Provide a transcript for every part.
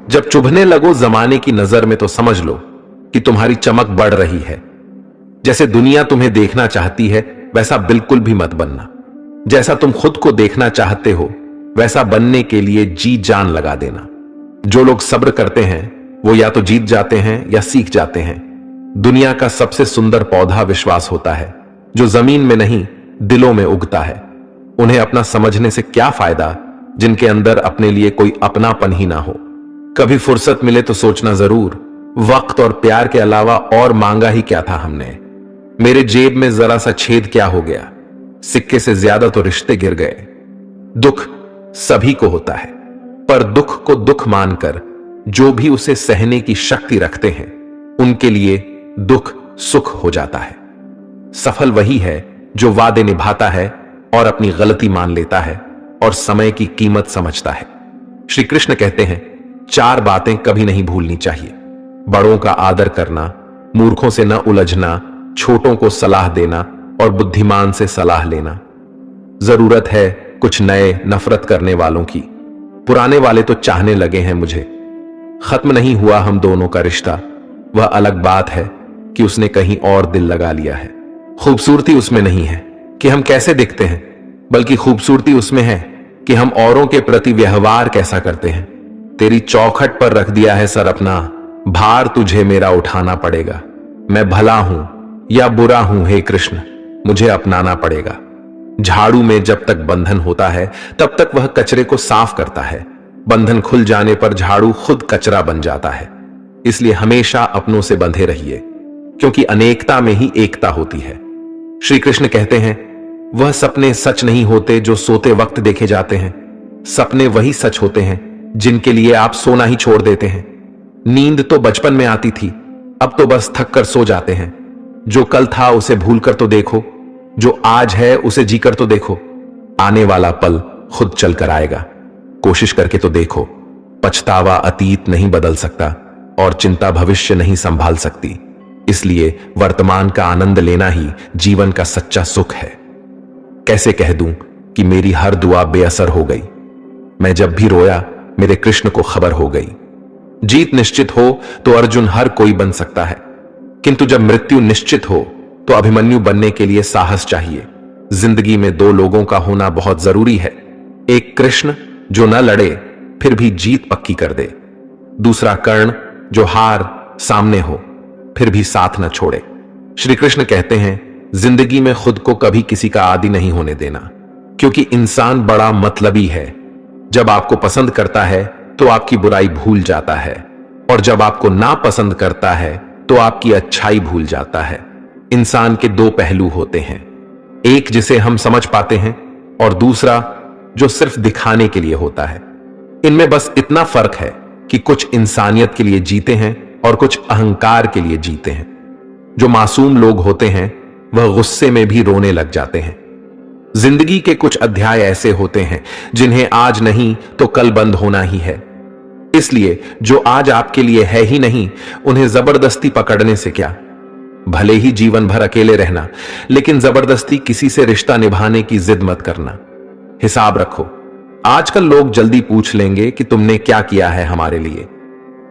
जब चुभने लगो जमाने की नजर में तो समझ लो कि तुम्हारी चमक बढ़ रही है। जैसे दुनिया तुम्हें देखना चाहती है वैसा बिल्कुल भी मत बनना। जैसा तुम खुद को देखना चाहते हो वैसा बनने के लिए जी जान लगा देना। जो लोग सब्र करते हैं वो या तो जीत जाते हैं या सीख जाते हैं। दुनिया का सबसे सुंदर पौधा विश्वास होता है, जो जमीन में नहीं दिलों में उगता है। उन्हें अपना समझने से क्या फायदा जिनके अंदर अपने लिए कोई अपनापन ही ना हो। कभी फुर्सत मिले तो सोचना जरूर, वक्त और प्यार के अलावा और मांगा ही क्या था हमने। मेरे जेब में जरा सा छेद क्या हो गया, सिक्के से ज्यादा तो रिश्ते गिर गए। दुख सभी को होता है, पर दुख को दुख मानकर जो भी उसे सहने की शक्ति रखते हैं उनके लिए दुख सुख हो जाता है। सफल वही है जो वादे निभाता है और अपनी गलती मान लेता है और समय की कीमत समझता है। श्री कृष्ण कहते हैं, 4 बातें कभी नहीं भूलनी चाहिए। बड़ों का आदर करना, मूर्खों से न उलझना, छोटों को सलाह देना और बुद्धिमान से सलाह लेना। जरूरत है कुछ नए नफरत करने वालों की, पुराने वाले तो चाहने लगे हैं मुझे। खत्म नहीं हुआ हम दोनों का रिश्ता, वह अलग बात है कि उसने कहीं और दिल लगा लिया है। खूबसूरती उसमें नहीं है कि हम कैसे दिखते हैं, बल्कि खूबसूरती उसमें है कि हम औरों के प्रति व्यवहार कैसा करते हैं। तेरी चौखट पर रख दिया है सर अपना, भार तुझे मेरा उठाना पड़ेगा। मैं भला हूं या बुरा हूं हे कृष्ण, मुझे अपनाना पड़ेगा। झाड़ू में जब तक बंधन होता है तब तक वह कचरे को साफ करता है। बंधन खुल जाने पर झाड़ू खुद कचरा बन जाता है। इसलिए हमेशा अपनों से बंधे रहिए, क्योंकि अनेकता में ही एकता होती है। श्री कृष्ण कहते हैं, वह सपने सच नहीं होते जो सोते वक्त देखे जाते हैं। सपने वही सच होते हैं जिनके लिए आप सोना ही छोड़ देते हैं। नींद तो बचपन में आती थी, अब तो बस थक कर सो जाते हैं। जो कल था उसे भूल कर तो देखो, जो आज है उसे जीकर तो देखो। आने वाला पल खुद चल कर आएगा, कोशिश करके तो देखो। पछतावा अतीत नहीं बदल सकता और चिंता भविष्य नहीं संभाल सकती। इसलिए वर्तमान का आनंद लेना ही जीवन का सच्चा सुख है। कैसे कह दूं कि मेरी हर दुआ बेअसर हो गई। मैं जब भी रोया मेरे कृष्ण को खबर हो गई। जीत निश्चित हो तो अर्जुन हर कोई बन सकता है, किंतु जब मृत्यु निश्चित हो तो अभिमन्यु बनने के लिए साहस चाहिए। जिंदगी में 2 लोगों का होना बहुत जरूरी है। एक कृष्ण जो न लड़े फिर भी जीत पक्की कर दे, दूसरा कर्ण जो हार सामने हो फिर भी साथ न छोड़े। श्री कृष्ण कहते हैं, जिंदगी में खुद को कभी किसी का आदी नहीं होने देना, क्योंकि इंसान बड़ा मतलबी है। जब आपको पसंद करता है तो आपकी बुराई भूल जाता है, और जब आपको नापसंद करता है तो आपकी अच्छाई भूल जाता है। इंसान के 2 पहलू होते हैं, एक जिसे हम समझ पाते हैं और दूसरा जो सिर्फ दिखाने के लिए होता है। इनमें बस इतना फर्क है कि कुछ इंसानियत के लिए जीते हैं और कुछ अहंकार के लिए जीते हैं। जो मासूम लोग होते हैं वह गुस्से में भी रोने लग जाते हैं। जिंदगी के कुछ अध्याय ऐसे होते हैं जिन्हें आज नहीं तो कल बंद होना ही है। इसलिए जो आज आपके लिए है ही नहीं, उन्हें जबरदस्ती पकड़ने से क्या। भले ही जीवन भर अकेले रहना, लेकिन जबरदस्ती किसी से रिश्ता निभाने की जिद मत करना। हिसाब रखो, आजकल लोग जल्दी पूछ लेंगे कि तुमने क्या किया है हमारे लिए।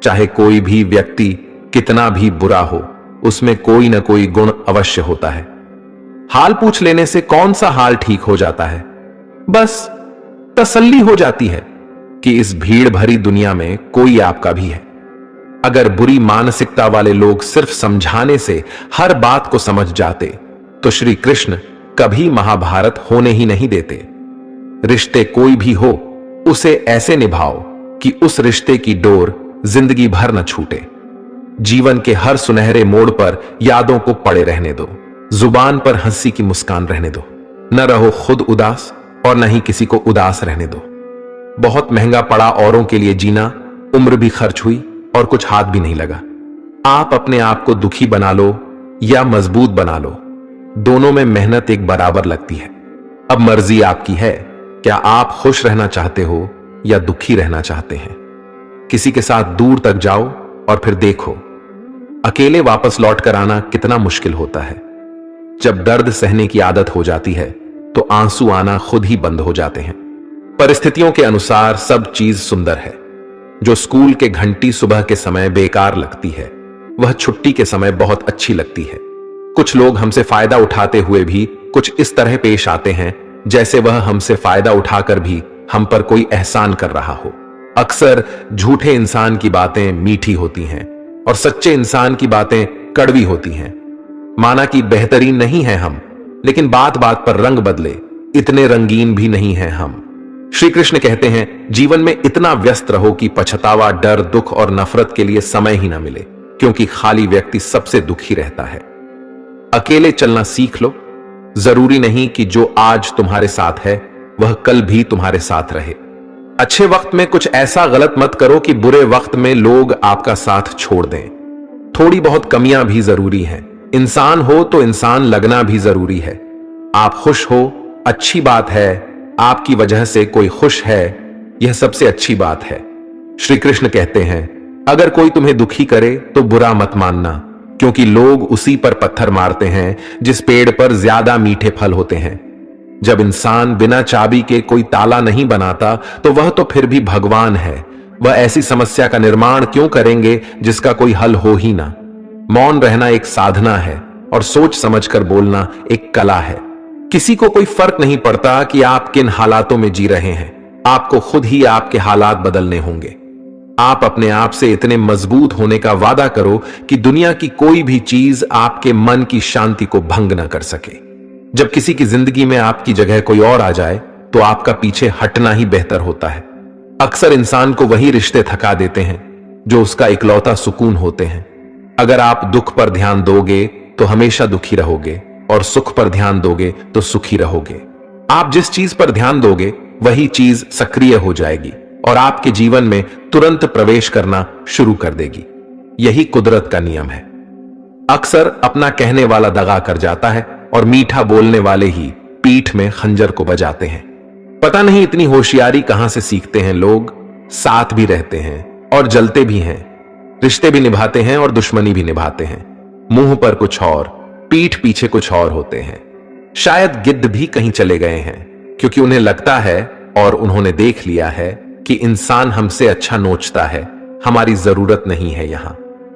चाहे कोई भी व्यक्ति कितना भी बुरा हो, उसमें कोई ना कोई गुण अवश्य होता है। हाल पूछ लेने से कौन सा हाल ठीक हो जाता है, बस तसल्ली हो जाती है कि इस भीड़ भरी दुनिया में कोई आपका भी है। अगर बुरी मानसिकता वाले लोग सिर्फ समझाने से हर बात को समझ जाते तो श्री कृष्ण कभी महाभारत होने ही नहीं देते। रिश्ते कोई भी हो, उसे ऐसे निभाओ कि उस रिश्ते की डोर जिंदगी भर न छूटे। जीवन के हर सुनहरे मोड़ पर यादों को पड़े रहने दो, जुबान पर हंसी की मुस्कान रहने दो। न रहो खुद उदास और न ही किसी को उदास रहने दो। बहुत महंगा पड़ा औरों के लिए जीना, उम्र भी खर्च हुई और कुछ हाथ भी नहीं लगा। आप अपने आप को दुखी बना लो या मजबूत बना लो, दोनों में मेहनत एक बराबर लगती है। अब मर्जी आपकी है, क्या आप खुश रहना चाहते हो या दुखी रहना चाहते हैं। किसी के साथ दूर तक जाओ और फिर देखो, अकेले वापस लौट कर आना कितना मुश्किल होता है। जब दर्द सहने की आदत हो जाती है तो आंसू आना खुद ही बंद हो जाते हैं। परिस्थितियों के अनुसार सब चीज सुंदर है। जो स्कूल के घंटी सुबह के समय बेकार लगती है, वह छुट्टी के समय बहुत अच्छी लगती है। कुछ लोग हमसे फायदा उठाते हुए भी कुछ इस तरह पेश आते हैं जैसे वह हमसे फायदा उठाकर भी हम पर कोई एहसान कर रहा हो। अक्सर झूठे इंसान की बातें मीठी होती हैं और सच्चे इंसान की बातें कड़वी होती हैं। माना कि बेहतरीन नहीं है हम, लेकिन बात बात पर रंग बदले इतने रंगीन भी नहीं हैं हम। श्री कृष्ण कहते हैं, जीवन में इतना व्यस्त रहो कि पछतावा, डर, दुख और नफरत के लिए समय ही ना मिले, क्योंकि खाली व्यक्ति सबसे दुखी रहता है। अकेले चलना सीख लो। जरूरी नहीं कि जो आज तुम्हारे साथ है वह कल भी तुम्हारे साथ रहे। अच्छे वक्त में कुछ ऐसा गलत मत करो कि बुरे वक्त में लोग आपका साथ छोड़ दें। थोड़ी बहुत कमियां भी जरूरी हैं। इंसान हो तो इंसान लगना भी जरूरी है। आप खुश हो, अच्छी बात है। आपकी वजह से कोई खुश है, यह सबसे अच्छी बात है। श्री कृष्ण कहते हैं, अगर कोई तुम्हें दुखी करे तो बुरा मत मानना, क्योंकि लोग उसी पर पत्थर मारते हैं जिस पेड़ पर ज्यादा मीठे फल होते हैं। जब इंसान बिना चाबी के कोई ताला नहीं बनाता तो वह तो फिर भी भगवान है। वह ऐसी समस्या का निर्माण क्यों करेंगे जिसका कोई हल हो ही ना। मौन रहना एक साधना है और सोच समझकर बोलना एक कला है। किसी को कोई फर्क नहीं पड़ता कि आप किन हालातों में जी रहे हैं। आपको खुद ही आपके हालात बदलने होंगे। आप अपने आप से इतने मजबूत होने का वादा करो कि दुनिया की कोई भी चीज आपके मन की शांति को भंग न कर सके। जब किसी की जिंदगी में आपकी जगह कोई और आ जाए तो आपका पीछे हटना ही बेहतर होता है। अक्सर इंसान को वही रिश्ते थका देते हैं जो उसका इकलौता सुकून होते हैं। अगर आप दुख पर ध्यान दोगे तो हमेशा दुखी रहोगे और सुख पर ध्यान दोगे तो सुखी रहोगे। आप जिस चीज पर ध्यान दोगे वही चीज सक्रिय हो जाएगी और आपके जीवन में तुरंत प्रवेश करना शुरू कर देगी। यही कुदरत का नियम है। अक्सर अपना कहने वाला दगा कर जाता है और मीठा बोलने वाले ही पीठ में खंजर को बजाते हैं। पता नहीं इतनी होशियारी कहां से सीखते हैं लोग। साथ भी रहते हैं और जलते भी हैं, रिश्ते भी निभाते हैं और दुश्मनी भी निभाते हैं। मुंह पर कुछ और, पीठ पीछे कुछ और होते हैं। शायद गिद्ध भी कहीं चले गए हैं, क्योंकि उन्हें लगता है और उन्होंने देख लिया है कि इंसान हमसे अच्छा नोचता है। हमारी जरूरत नहीं है यहां।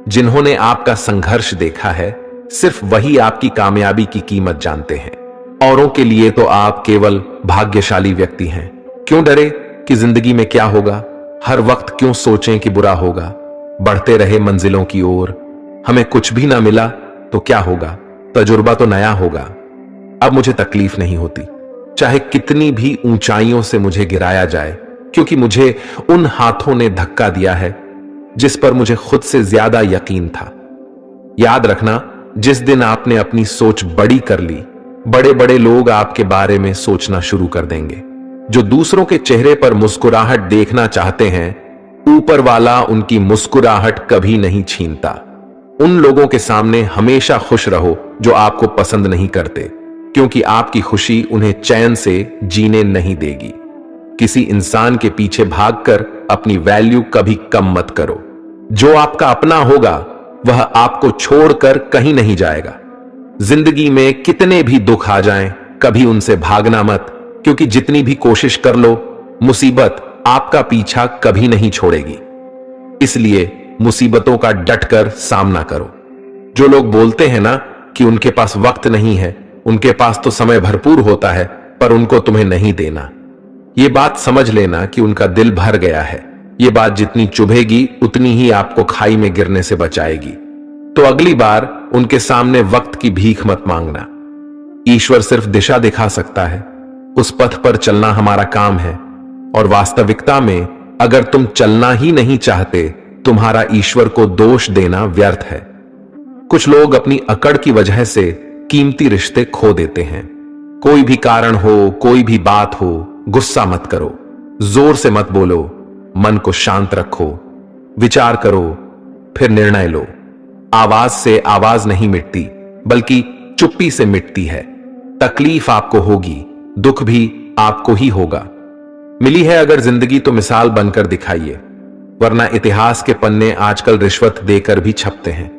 जिन्होंने आपका संघर्ष देखा है सिर्फ वही आपकी कामयाबी की कीमत जानते हैं। औरों के लिए तो आप केवल भाग्यशाली व्यक्ति हैं। क्यों डरे कि जिंदगी में क्या होगा। हर वक्त क्यों सोचें कि बुरा होगा। बढ़ते रहे मंजिलों की ओर। हमें कुछ भी ना मिला तो क्या होगा, तजुर्बा तो नया होगा। अब मुझे तकलीफ नहीं होती, चाहे कितनी भी ऊंचाइयों से मुझे गिराया जाए, क्योंकि मुझे उन हाथों ने धक्का दिया है जिस पर मुझे खुद से ज्यादा यकीन था। याद रखना, जिस दिन आपने अपनी सोच बड़ी कर ली, बड़े बड़े लोग आपके बारे में सोचना शुरू कर देंगे। जो दूसरों के चेहरे पर मुस्कुराहट देखना चाहते हैं, ऊपर वाला उनकी मुस्कुराहट कभी नहीं छीनता। उन लोगों के सामने हमेशा खुश रहो जो आपको पसंद नहीं करते, क्योंकि आपकी खुशी उन्हें चैन से जीने नहीं देगी। किसी इंसान के पीछे भागकर अपनी वैल्यू कभी कम मत करो। जो आपका अपना होगा वह आपको छोड़कर कहीं नहीं जाएगा। जिंदगी में कितने भी दुख आ जाएं, कभी उनसे भागना मत, क्योंकि जितनी भी कोशिश कर लो, मुसीबत आपका पीछा कभी नहीं छोड़ेगी। इसलिए मुसीबतों का डटकर सामना करो। जो लोग बोलते हैं ना कि उनके पास वक्त नहीं है, उनके पास तो समय भरपूर होता है, पर उनको तुम्हें नहीं देना। ये बात समझ लेना कि उनका दिल भर गया है। ये बात जितनी चुभेगी उतनी ही आपको खाई में गिरने से बचाएगी। तो अगली बार उनके सामने वक्त की भीख मत मांगना। ईश्वर सिर्फ दिशा दिखा सकता है, उस पथ पर चलना हमारा काम है। और वास्तविकता में अगर तुम चलना ही नहीं चाहते, तुम्हारा ईश्वर को दोष देना व्यर्थ है। कुछ लोग अपनी अकड़ की वजह से कीमती रिश्ते खो देते हैं। कोई भी कारण हो, कोई भी बात हो, गुस्सा मत करो, जोर से मत बोलो, मन को शांत रखो, विचार करो, फिर निर्णय लो। आवाज से आवाज नहीं मिटती, बल्कि चुप्पी से मिटती है। तकलीफ आपको होगी, दुख भी आपको ही होगा। मिली है अगर जिंदगी तो मिसाल बनकर दिखाइए, वरना इतिहास के पन्ने आजकल रिश्वत देकर भी छपते हैं।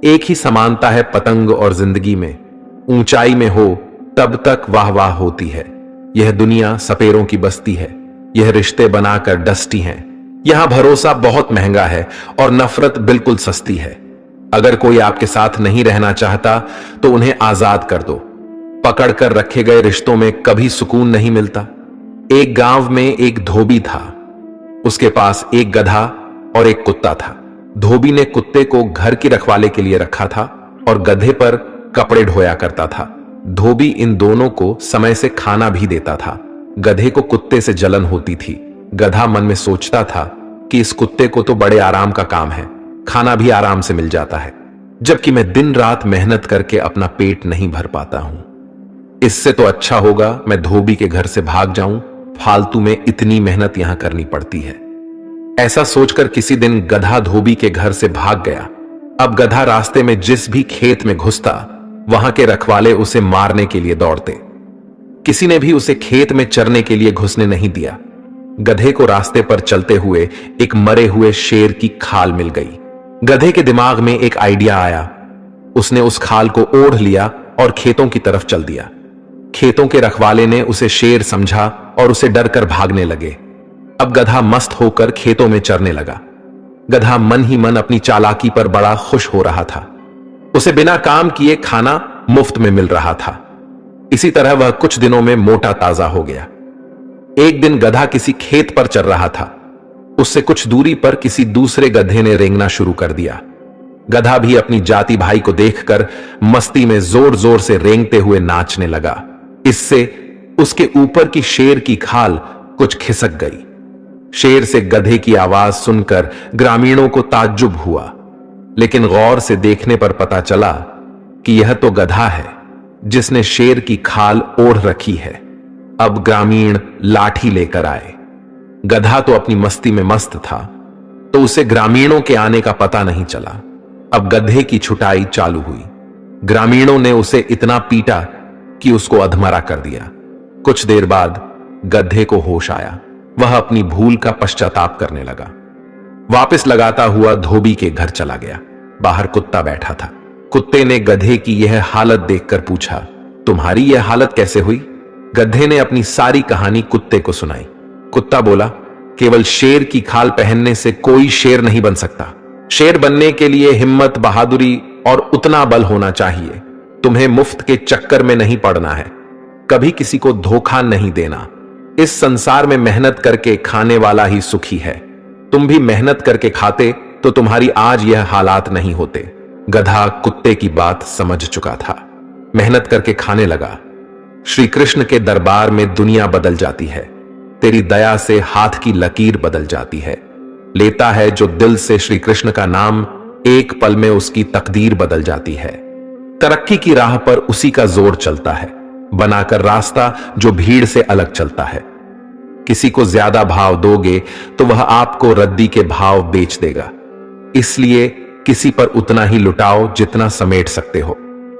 एक ही समानता है पतंग और जिंदगी में। ऊंचाई में हो तब तक वाह वाह होती है। यह दुनिया सपेरों की बस्ती है। यह रिश्ते बनाकर डसती हैं, यहां भरोसा बहुत महंगा है और नफरत बिल्कुल सस्ती है। अगर कोई आपके साथ नहीं रहना चाहता तो उन्हें आजाद कर दो। पकड़ कर रखे गए रिश्तों में कभी सुकून नहीं मिलता। एक गांव में एक धोबी था। उसके पास एक गधा और एक कुत्ता था। धोबी ने कुत्ते को घर की रखवाले के लिए रखा था और गधे पर कपड़े ढोया करता था। धोबी इन दोनों को समय से खाना भी देता था। गधे को कुत्ते से जलन होती थी। गधा मन में सोचता था कि इस कुत्ते को तो बड़े आराम का काम है, खाना भी आराम से मिल जाता है, जबकि मैं दिन रात मेहनत करके अपना पेट नहीं भर पाता हूं। इससे तो अच्छा होगा मैं धोबी के घर से भाग जाऊं, फालतू में इतनी मेहनत यहां करनी पड़ती है। ऐसा सोचकर किसी दिन गधा धोबी के घर से भाग गया। अब गधा रास्ते में जिस भी खेत में घुसता, वहां के रखवाले उसे मारने के लिए दौड़ते। किसी ने भी उसे खेत में चरने के लिए घुसने नहीं दिया। गधे को रास्ते पर चलते हुए एक मरे हुए शेर की खाल मिल गई। गधे के दिमाग में एक आइडिया आया। उसने उस खाल को ओढ़ लिया और खेतों की तरफ चल दिया। खेतों के रखवाले ने उसे शेर समझा और उसे डर कर भागने लगे। अब गधा मस्त होकर खेतों में चरने लगा। गधा मन ही मन अपनी चालाकी पर बड़ा खुश हो रहा था। उसे बिना काम किए खाना मुफ्त में मिल रहा था। इसी तरह वह कुछ दिनों में मोटा ताजा हो गया। एक दिन गधा किसी खेत पर चल रहा था। उससे कुछ दूरी पर किसी दूसरे गधे ने रेंगना शुरू कर दिया। गधा भी अपनी जाति भाई को देखकर मस्ती में जोर जोर से रेंगते हुए नाचने लगा। इससे उसके ऊपर की शेर की खाल कुछ खिसक गई। शेर से गधे की आवाज सुनकर ग्रामीणों को ताज्जुब हुआ, लेकिन गौर से देखने पर पता चला कि यह तो गधा है जिसने शेर की खाल ओढ़ रखी है। अब ग्रामीण लाठी लेकर आए। गधा तो अपनी मस्ती में मस्त था, तो उसे ग्रामीणों के आने का पता नहीं चला। अब गधे की छुटाई चालू हुई। ग्रामीणों ने उसे इतना पीटा कि उसको अधमरा कर दिया। कुछ देर बाद गधे को होश आया। वह अपनी भूल का पश्चाताप करने लगा। वापस लगाता हुआ धोबी के घर चला गया। बाहर कुत्ता बैठा था। कुत्ते ने गधे की यह हालत देखकर पूछा, तुम्हारी यह हालत कैसे हुई? गधे ने अपनी सारी कहानी कुत्ते को सुनाई। कुत्ता बोला, केवल शेर की खाल पहनने से कोई शेर नहीं बन सकता। शेर बनने के लिए हिम्मत, बहादुरी और उतना बल होना चाहिए। तुम्हें मुफ्त के चक्कर में नहीं पड़ना है, कभी किसी को धोखा नहीं देना। इस संसार में मेहनत करके खाने वाला ही सुखी है। तुम भी मेहनत करके खाते तो तुम्हारी आज यह हालात नहीं होते। गधा कुत्ते की बात समझ चुका था। मेहनत करके खाने लगा। श्री कृष्ण के दरबार में दुनिया बदल जाती है। तेरी दया से हाथ की लकीर बदल जाती है। लेता है जो दिल से श्री कृष्ण का नाम, एक पल में उसकी तकदीर बदल जाती है। तरक्की की राह पर उसी का जोर चलता है, बनाकर रास्ता जो भीड़ से अलग चलता है। किसी को ज्यादा भाव दोगे तो वह आपको रद्दी के भाव बेच देगा। इसलिए किसी पर उतना ही लुटाओ जितना समेट सकते हो।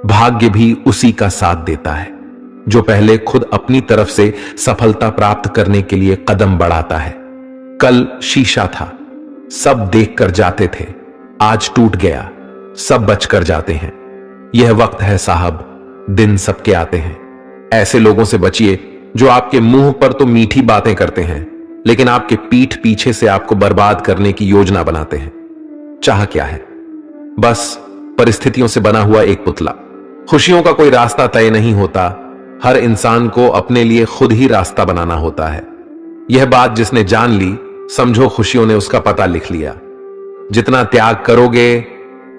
भाग्य भी उसी का साथ देता है जो पहले खुद अपनी तरफ से सफलता प्राप्त करने के लिए कदम बढ़ाता है। कल शीशा था, सब देख कर जाते थे, आज टूट गया, सब बच कर जाते हैं। यह वक्त है साहब, दिन सबके आते हैं। ऐसे लोगों से बचिए जो आपके मुंह पर तो मीठी बातें करते हैं, लेकिन आपके पीठ पीछे से आपको बर्बाद करने की योजना बनाते हैं। चाह क्या है? बस परिस्थितियों से बना हुआ एक पुतला। खुशियों का कोई रास्ता तय नहीं होता। हर इंसान को अपने लिए खुद ही रास्ता बनाना होता है। यह बात जिसने जान ली, समझो खुशियों ने उसका पता लिख लिया। जितना त्याग करोगे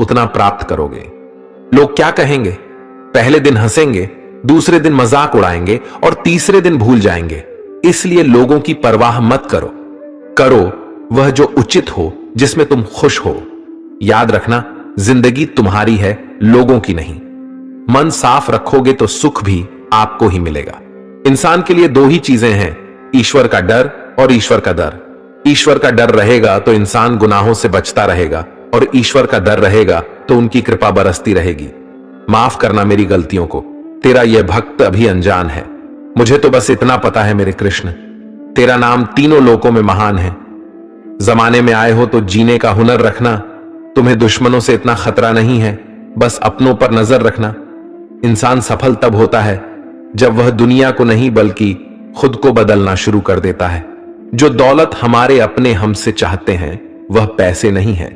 उतना प्राप्त करोगे। लोग क्या कहेंगे? पहले दिन हंसेंगे, दूसरे दिन मजाक उड़ाएंगे और तीसरे दिन भूल जाएंगे। इसलिए लोगों की परवाह मत करो। करो वह जो उचित हो, जिसमें तुम खुश हो। याद रखना, जिंदगी तुम्हारी है, लोगों की नहीं। मन साफ रखोगे तो सुख भी आपको ही मिलेगा। इंसान के लिए दो ही चीजें हैं, ईश्वर का डर और ईश्वर का दर। ईश्वर का डर रहेगा तो इंसान गुनाहों से बचता रहेगा, और ईश्वर का डर रहेगा तो उनकी कृपा बरसती रहेगी। माफ करना मेरी गलतियों को, तेरा यह भक्त अभी अनजान है। मुझे तो बस इतना पता है मेरे कृष्ण, तेरा नाम तीनों लोकों में महान है। जमाने में आए हो तो जीने का हुनर रखना। तुम्हें दुश्मनों से इतना खतरा नहीं है, बस अपनों पर नजर रखना। इंसान सफल तब होता है जब वह दुनिया को नहीं बल्कि खुद को बदलना शुरू कर देता है। जो दौलत हमारे अपने हमसे चाहते हैं वह पैसे नहीं है,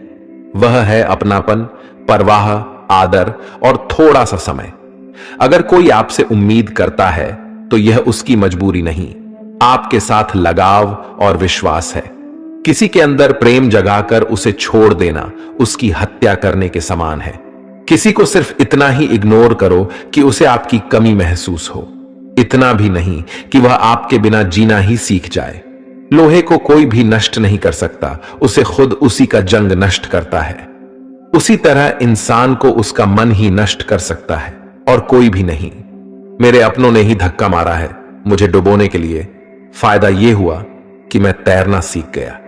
वह है अपनापन, परवाह, आदर और थोड़ा सा समय। अगर कोई आपसे उम्मीद करता है तो यह उसकी मजबूरी नहीं, आपके साथ लगाव और विश्वास है। किसी के अंदर प्रेम जगाकर उसे छोड़ देना उसकी हत्या करने के समान है। किसी को सिर्फ इतना ही इग्नोर करो कि उसे आपकी कमी महसूस हो, इतना भी नहीं कि वह आपके बिना जीना ही सीख जाए। लोहे को कोई भी नष्ट नहीं कर सकता, उसे खुद उसी का जंग नष्ट करता है। उसी तरह इंसान को उसका मन ही नष्ट कर सकता है और कोई भी नहीं। मेरे अपनों ने ही धक्का मारा है मुझे डुबोने के लिए। फायदा यह हुआ कि मैं तैरना सीख गया।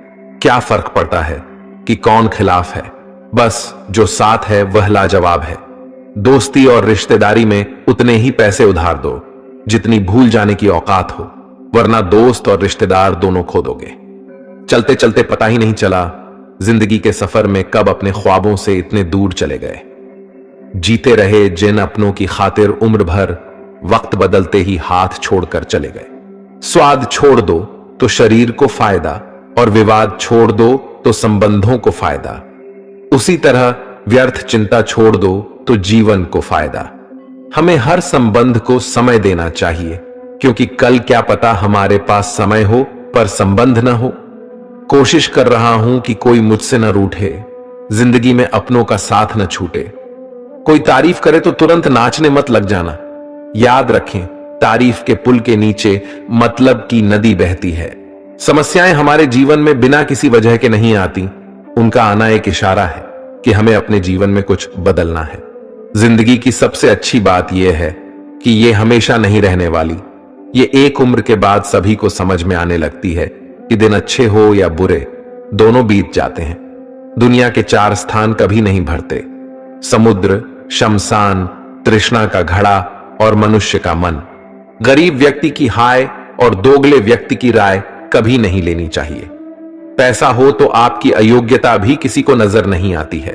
क्या फर्क पड़ता है कि कौन खिलाफ है, बस जो साथ है वह लाजवाब है। दोस्ती और रिश्तेदारी में उतने ही पैसे उधार दो जितनी भूल जाने की औकात हो, वरना दोस्त और रिश्तेदार दोनों खो दोगे। चलते चलते पता ही नहीं चला जिंदगी के सफर में कब अपने ख्वाबों से इतने दूर चले गए। जीते रहे जिन अपनों की खातिर उम्र भर, वक्त बदलते ही हाथ छोड़कर चले गए। स्वाद छोड़ दो तो शरीर को फायदा, और विवाद छोड़ दो तो संबंधों को फायदा। उसी तरह व्यर्थ चिंता छोड़ दो तो जीवन को फायदा। हमें हर संबंध को समय देना चाहिए, क्योंकि कल क्या पता हमारे पास समय हो पर संबंध न हो। कोशिश कर रहा हूं कि कोई मुझसे न रूठे, जिंदगी में अपनों का साथ न छूटे। कोई तारीफ करे तो तुरंत नाचने मत लग जाना। याद रखें, तारीफ के पुल के नीचे मतलब की नदी बहती है। समस्याएं हमारे जीवन में बिना किसी वजह के नहीं आती, उनका आना एक इशारा है कि हमें अपने जीवन में कुछ बदलना है। जिंदगी की सबसे अच्छी बात यह है कि यह हमेशा नहीं रहने वाली। ये एक उम्र के बाद सभी को समझ में आने लगती है कि दिन अच्छे हो या बुरे, दोनों बीत जाते हैं। दुनिया के 4 स्थान कभी नहीं भरते: समुद्र, शमशान, तृष्णा का घड़ा और मनुष्य का मन। गरीब व्यक्ति की हाय और दोगले व्यक्ति की राय कभी नहीं लेनी चाहिए। पैसा हो तो आपकी अयोग्यता भी किसी को नजर नहीं आती है,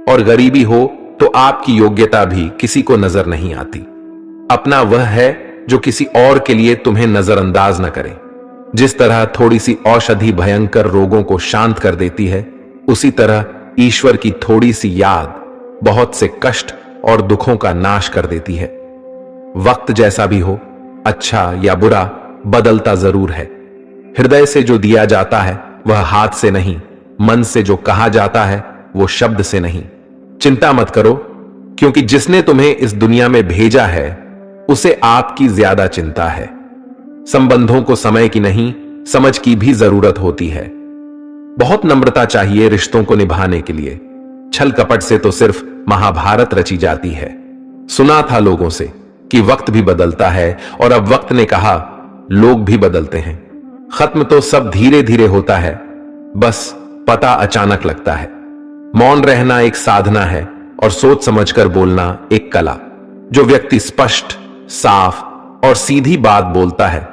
और गरीबी हो तो आपकी योग्यता भी किसी को नजर नहीं आती। अपना वह है जो किसी और के लिए तुम्हें नजरअंदाज न करे। जिस तरह थोड़ी सी औषधि भयंकर रोगों को शांत कर देती है, उसी तरह ईश्वर की थोड़ी सी याद बहुत से कष्ट और दुखों का नाश कर देती है। वक्त जैसा भी हो, अच्छा या बुरा, बदलता जरूर है। हृदय से जो दिया जाता है वह हाथ से नहीं, मन से जो कहा जाता है वो शब्द से नहीं। चिंता मत करो, क्योंकि जिसने तुम्हें इस दुनिया में भेजा है उसे आपकी ज्यादा चिंता है। संबंधों को समय की नहीं, समझ की भी जरूरत होती है। बहुत नम्रता चाहिए रिश्तों को निभाने के लिए। छल कपट से तो सिर्फ महाभारत रची जाती है। सुना था लोगों से कि वक्त भी बदलता है, और अब वक्त ने कहा लोग भी बदलते हैं। खत्म तो सब धीरे धीरे होता है, बस पता अचानक लगता है। मौन रहना एक साधना है और सोच समझकर बोलना एक कला। जो व्यक्ति स्पष्ट, साफ और सीधी बात बोलता है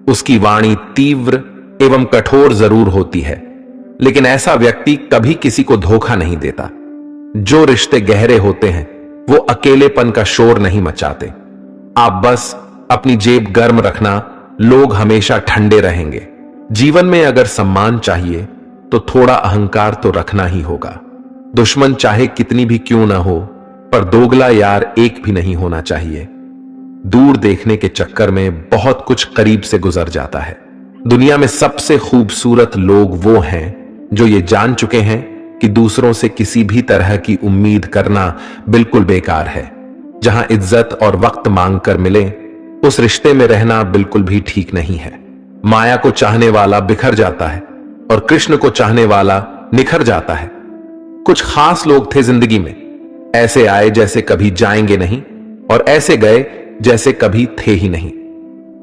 उसकी वाणी तीव्र एवं कठोर जरूर होती है, लेकिन ऐसा व्यक्ति कभी किसी को धोखा नहीं देता। जो रिश्ते गहरे होते हैं वो अकेलेपन का शोर नहीं मचाते। आप बस अपनी जेब गर्म रखना, लोग हमेशा ठंडे रहेंगे। जीवन में अगर सम्मान चाहिए तो थोड़ा अहंकार तो रखना ही होगा। दुश्मन चाहे कितनी भी क्यों ना हो, पर दोगला यार एक भी नहीं होना चाहिए। दूर देखने के चक्कर में बहुत कुछ करीब से गुजर जाता है। दुनिया में सबसे खूबसूरत लोग वो हैं जो ये जान चुके हैं कि दूसरों से किसी भी तरह की उम्मीद करना बिल्कुल बेकार है। जहां इज्जत और वक्त मांग कर मिले, उस रिश्ते में रहना बिल्कुल भी ठीक नहीं है। माया को चाहने वाला बिखर जाता है और कृष्ण को चाहने वाला निखर जाता है। कुछ खास लोग थे जिंदगी में, ऐसे आए जैसे कभी जाएंगे नहीं, और ऐसे गए जैसे कभी थे ही नहीं।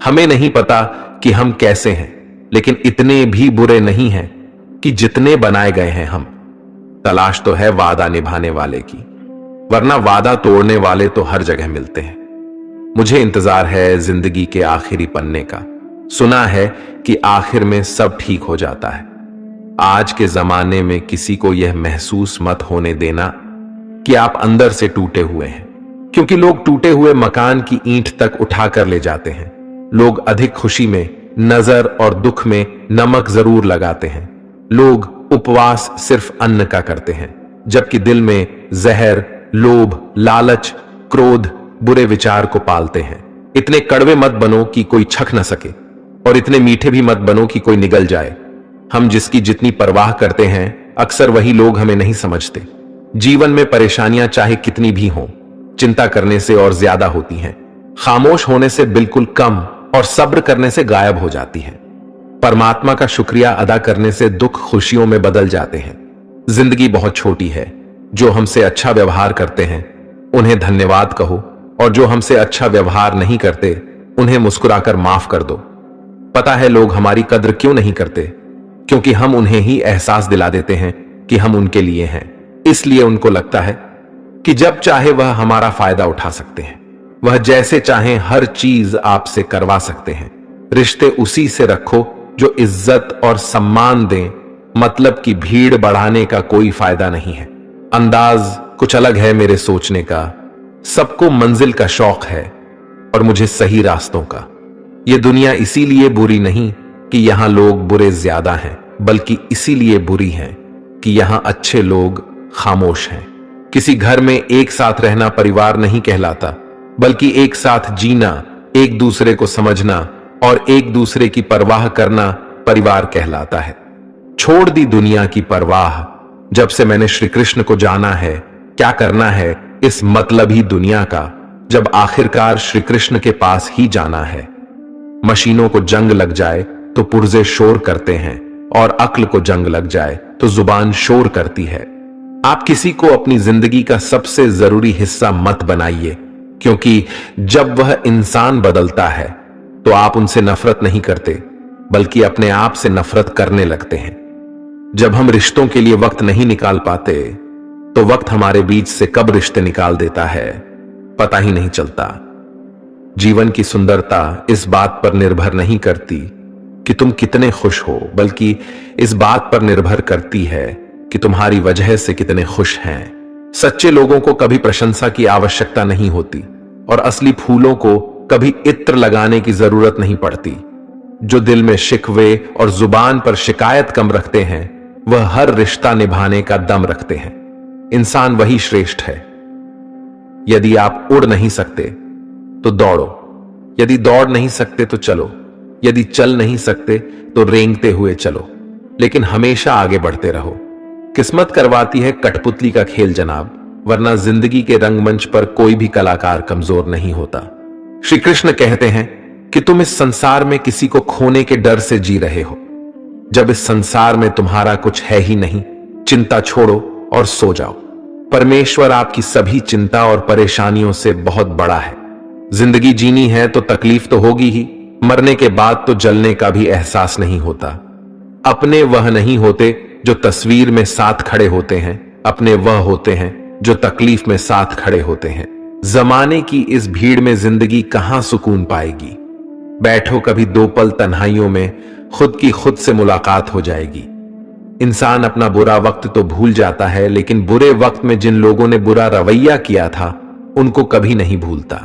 हमें नहीं पता कि हम कैसे हैं, लेकिन इतने भी बुरे नहीं हैं कि जितने बनाए गए हैं हम। तलाश तो है वादा निभाने वाले की, वरना वादा तोड़ने वाले तो हर जगह मिलते हैं। मुझे इंतजार है जिंदगी के आखिरी पन्ने का। सुना है कि आखिर में सब ठीक हो जाता है। आज के जमाने में किसी को यह महसूस मत होने देना कि आप अंदर से टूटे हुए हैं, क्योंकि लोग टूटे हुए मकान की ईंट तक उठा कर ले जाते हैं। लोग अधिक खुशी में नजर और दुख में नमक जरूर लगाते हैं। लोग उपवास सिर्फ अन्न का करते हैं, जबकि दिल में जहर, लोभ, लालच, क्रोध, बुरे विचार को पालते हैं। इतने कड़वे मत बनो कि कोई छक न सके, और इतने मीठे भी मत बनो कि कोई निगल जाए। हम जिसकी जितनी परवाह करते हैं, अक्सर वही लोग हमें नहीं समझते। जीवन में परेशानियां चाहे कितनी भी हों, चिंता करने से और ज्यादा होती हैं। खामोश होने से बिल्कुल कम और सब्र करने से गायब हो जाती हैं। परमात्मा का शुक्रिया अदा करने से दुख खुशियों में बदल जाते हैं। जिंदगी बहुत छोटी है। जो हमसे अच्छा व्यवहार करते हैं उन्हें धन्यवाद कहो, और जो हमसे अच्छा व्यवहार नहीं करते उन्हें मुस्कुराकर माफ कर दो। पता है लोग हमारी कद्र क्यों नहीं करते? क्योंकि हम उन्हें ही एहसास दिला देते हैं कि हम उनके लिए हैं। इसलिए उनको लगता है कि जब चाहे वह हमारा फायदा उठा सकते हैं। वह जैसे चाहें हर चीज आपसे करवा सकते हैं। रिश्ते उसी से रखो जो इज्जत और सम्मान दें। मतलब की भीड़ बढ़ाने का कोई फायदा नहीं है। अंदाज कुछ अलग है मेरे सोचने का। सबको मंजिल का शौक है और मुझे सही रास्तों का। यह दुनिया इसीलिए बुरी नहीं कि यहां लोग बुरे ज्यादा हैं, बल्कि इसीलिए बुरी है कि यहां अच्छे लोग खामोश हैं। किसी घर में एक साथ रहना परिवार नहीं कहलाता, बल्कि एक साथ जीना, एक दूसरे को समझना और एक दूसरे की परवाह करना परिवार कहलाता है। छोड़ दी दुनिया की परवाह। जब से मैंने श्री कृष्ण को जाना है, क्या करना है इस मतलबी दुनिया का, जब आखिरकार श्री कृष्ण के पास ही जाना है। मशीनों को जंग लग जाए तो पुर्जे शोर करते हैं, और अक्ल को जंग लग जाए तो जुबान शोर करती है। आप किसी को अपनी जिंदगी का सबसे जरूरी हिस्सा मत बनाइए, क्योंकि जब वह इंसान बदलता है तो आप उनसे नफरत नहीं करते, बल्कि अपने आप से नफरत करने लगते हैं। जब हम रिश्तों के लिए वक्त नहीं निकाल पाते तो वक्त हमारे बीच से कब रिश्ते निकाल देता है पता ही नहीं चलता। जीवन की सुंदरता इस बात पर निर्भर नहीं करती कि तुम कितने खुश हो, बल्कि इस बात पर निर्भर करती है कि तुम्हारी वजह से कितने खुश हैं। सच्चे लोगों को कभी प्रशंसा की आवश्यकता नहीं होती, और असली फूलों को कभी इत्र लगाने की जरूरत नहीं पड़ती। जो दिल में शिकवे और जुबान पर शिकायत कम रखते हैं, वह हर रिश्ता निभाने का दम रखते हैं। इंसान वही श्रेष्ठ है। यदि आप उड़ नहीं सकते तो दौड़ो, यदि दौड़ नहीं सकते तो चलो, यदि चल नहीं सकते तो रेंगते हुए चलो, लेकिन हमेशा आगे बढ़ते रहो। किस्मत करवाती है कठपुतली का खेल जनाब, वरना जिंदगी के रंगमंच पर कोई भी कलाकार कमजोर नहीं होता। श्री कृष्ण कहते हैं कि तुम इस संसार में किसी को खोने के डर से जी रहे हो। जब इस संसार में तुम्हारा कुछ है ही नहीं, चिंता छोड़ो और सो जाओ। परमेश्वर आपकी सभी चिंता और परेशानियों से बहुत बड़ा है। जिंदगी जीनी है तो तकलीफ तो होगी ही, मरने के बाद तो जलने का भी एहसास नहीं होता। अपने वह नहीं होते जो तस्वीर में साथ खड़े होते हैं, अपने वह होते हैं जो तकलीफ में साथ खड़े होते हैं। जमाने की इस भीड़ में जिंदगी कहां सुकून पाएगी। बैठो कभी दो पल तन्हाइयों में, खुद की खुद से मुलाकात हो जाएगी। इंसान अपना बुरा वक्त तो भूल जाता है, लेकिन बुरे वक्त में जिन लोगों ने बुरा रवैया किया था उनको कभी नहीं भूलता।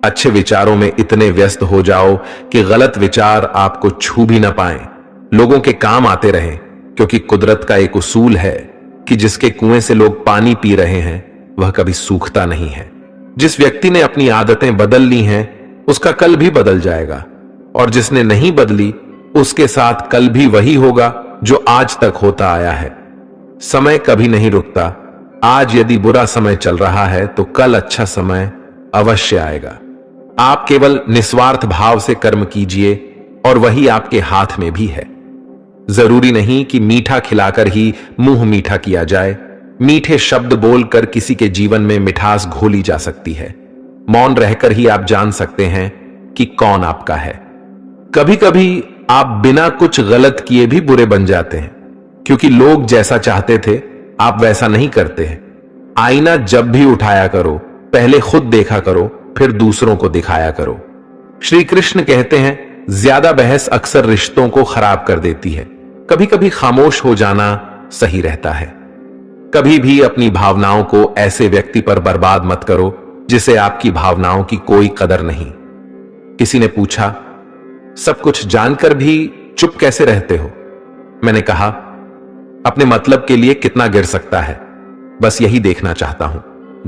अच्छे विचारों में इतने व्यस्त हो जाओ कि गलत विचार आपको छू भी ना पाएं। लोगों के काम आते रहें, क्योंकि कुदरत का एक उसूल है कि जिसके कुएं से लोग पानी पी रहे हैं वह कभी सूखता नहीं है। जिस व्यक्ति ने अपनी आदतें बदल ली हैं उसका कल भी बदल जाएगा, और जिसने नहीं बदली उसके साथ कल भी वही होगा जो आज तक होता आया है। समय कभी नहीं रुकता। आज यदि बुरा समय चल रहा है तो कल अच्छा समय अवश्य आएगा। आप केवल निस्वार्थ भाव से कर्म कीजिए और वही आपके हाथ में भी है। जरूरी नहीं कि मीठा खिलाकर ही मुंह मीठा किया जाए। मीठे शब्द बोलकर किसी के जीवन में मिठास घोली जा सकती है। मौन रहकर ही आप जान सकते हैं कि कौन आपका है। कभी कभी आप बिना कुछ गलत किए भी बुरे बन जाते हैं, क्योंकि लोग जैसा चाहते थे आप वैसा नहीं करते हैं। आईना जब भी उठाया करो, पहले खुद देखा करो, फिर दूसरों को दिखाया करो। श्री कृष्ण कहते हैं ज्यादा बहस अक्सर रिश्तों को खराब कर देती है। कभी कभी खामोश हो जाना सही रहता है। कभी भी अपनी भावनाओं को ऐसे व्यक्ति पर बर्बाद मत करो जिसे आपकी भावनाओं की कोई कदर नहीं। किसी ने पूछा सब कुछ जानकर भी चुप कैसे रहते हो? मैंने कहा, अपने मतलब के लिए कितना गिर सकता है, बस यही देखना चाहता हूं।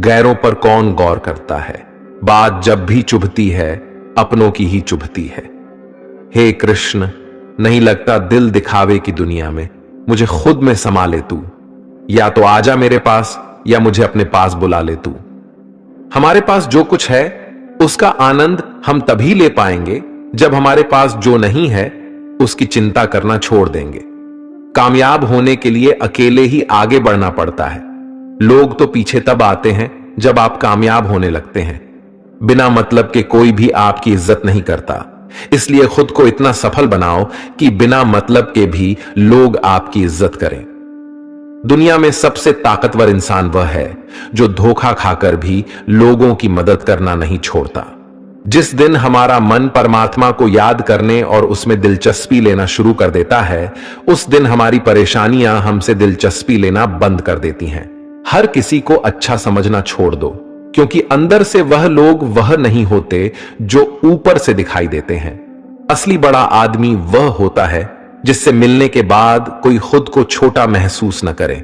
गैरों पर कौन गौर करता है, बात जब भी चुभती है अपनों की ही चुभती है। हे कृष्ण, नहीं लगता दिल दिखावे की दुनिया में मुझे खुद में समा ले तू। या तो आजा मेरे पास या मुझे अपने पास बुला ले तू। हमारे पास जो कुछ है उसका आनंद हम तभी ले पाएंगे जब हमारे पास जो नहीं है उसकी चिंता करना छोड़ देंगे। कामयाब होने के लिए अकेले ही आगे बढ़ना पड़ता है। लोग तो पीछे तब आते हैं जब आप कामयाब होने लगते हैं। बिना मतलब के कोई भी आपकी इज्जत नहीं करता, इसलिए खुद को इतना सफल बनाओ कि बिना मतलब के भी लोग आपकी इज्जत करें। दुनिया में सबसे ताकतवर इंसान वह है जो धोखा खाकर भी लोगों की मदद करना नहीं छोड़ता। जिस दिन हमारा मन परमात्मा को याद करने और उसमें दिलचस्पी लेना शुरू कर देता है, उस दिन हमारी परेशानियां हमसे दिलचस्पी लेना बंद कर देती हैं। हर किसी को अच्छा समझना छोड़ दो, क्योंकि अंदर से वह लोग वह नहीं होते जो ऊपर से दिखाई देते हैं। असली बड़ा आदमी वह होता है जिससे मिलने के बाद कोई खुद को छोटा महसूस न करे।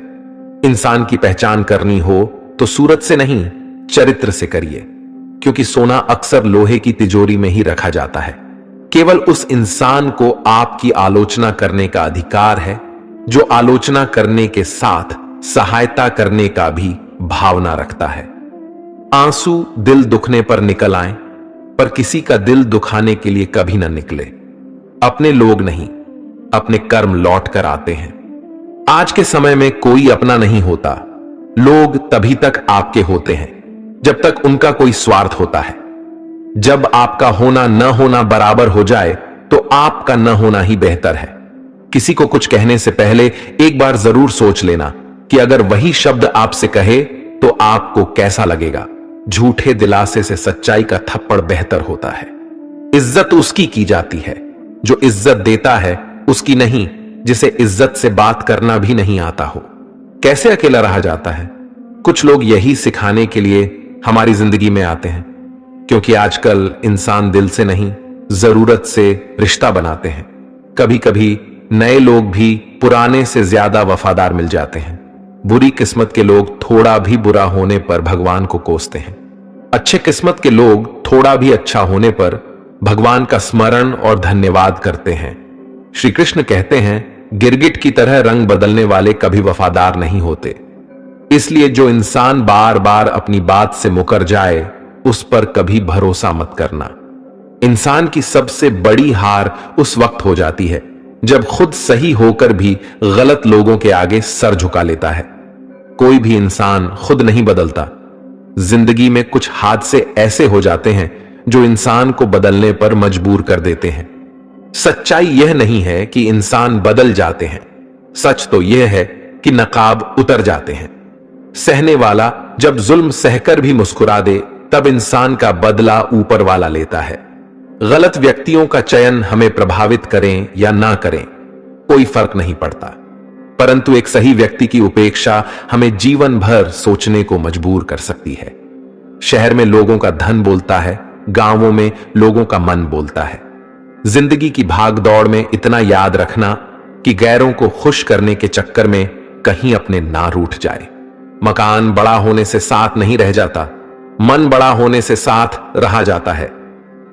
इंसान की पहचान करनी हो तो सूरत से नहीं, चरित्र से करिए, क्योंकि सोना अक्सर लोहे की तिजोरी में ही रखा जाता है। केवल उस इंसान को आपकी आलोचना करने का अधिकार है जो आलोचना करने के साथ सहायता करने का भी भावना रखता है। आंसू दिल दुखने पर निकल आए, पर किसी का दिल दुखाने के लिए कभी न निकले। अपने लोग नहीं, अपने कर्म लौट कर आते हैं। आज के समय में कोई अपना नहीं होता। लोग तभी तक आपके होते हैं जब तक उनका कोई स्वार्थ होता है। जब आपका होना न होना बराबर हो जाए तो आपका न होना ही बेहतर है। किसी को कुछ कहने से पहले एक बार जरूर सोच लेना कि अगर वही शब्द आपसे कहे तो आपको कैसा लगेगा। झूठे दिलासे से सच्चाई का थप्पड़ बेहतर होता है। इज्जत उसकी की जाती है जो इज्जत देता है, उसकी नहीं जिसे इज्जत से बात करना भी नहीं आता हो। कैसे अकेला रहा जाता है? कुछ लोग यही सिखाने के लिए हमारी जिंदगी में आते हैं, क्योंकि आजकल इंसान दिल से नहीं, जरूरत से रिश्ता बनाते हैं। कभी कभी नए लोग भी पुराने से ज्यादा वफादार मिल जाते हैं। बुरी किस्मत के लोग थोड़ा भी बुरा होने पर भगवान को कोसते हैं। अच्छे किस्मत के लोग थोड़ा भी अच्छा होने पर भगवान का स्मरण और धन्यवाद करते हैं। श्री कृष्ण कहते हैं, गिरगिट की तरह रंग बदलने वाले कभी वफादार नहीं होते। इसलिए जो इंसान बार बार अपनी बात से मुकर जाए उस पर कभी भरोसा मत करना। इंसान की सबसे बड़ी हार उस वक्त हो जाती है जब खुद सही होकर भी गलत लोगों के आगे सर झुका लेता है। कोई भी इंसान खुद नहीं बदलता। जिंदगी में कुछ हादसे ऐसे हो जाते हैं जो इंसान को बदलने पर मजबूर कर देते हैं। सच्चाई यह नहीं है कि इंसान बदल जाते हैं, सच तो यह है कि नकाब उतर जाते हैं। सहने वाला जब जुल्म सहकर भी मुस्कुरा दे तब इंसान का बदला ऊपर वाला लेता है। गलत व्यक्तियों का चयन हमें प्रभावित करें या ना करें कोई फर्क नहीं पड़ता, परंतु एक सही व्यक्ति की उपेक्षा हमें जीवन भर सोचने को मजबूर कर सकती है। शहर में लोगों का धन बोलता है, गांवों में लोगों का मन बोलता है। जिंदगी की भाग दौड़ में इतना याद रखना कि गैरों को खुश करने के चक्कर में कहीं अपने ना रूठ जाए। मकान बड़ा होने से साथ नहीं रह जाता, मन बड़ा होने से साथ रहा जाता है।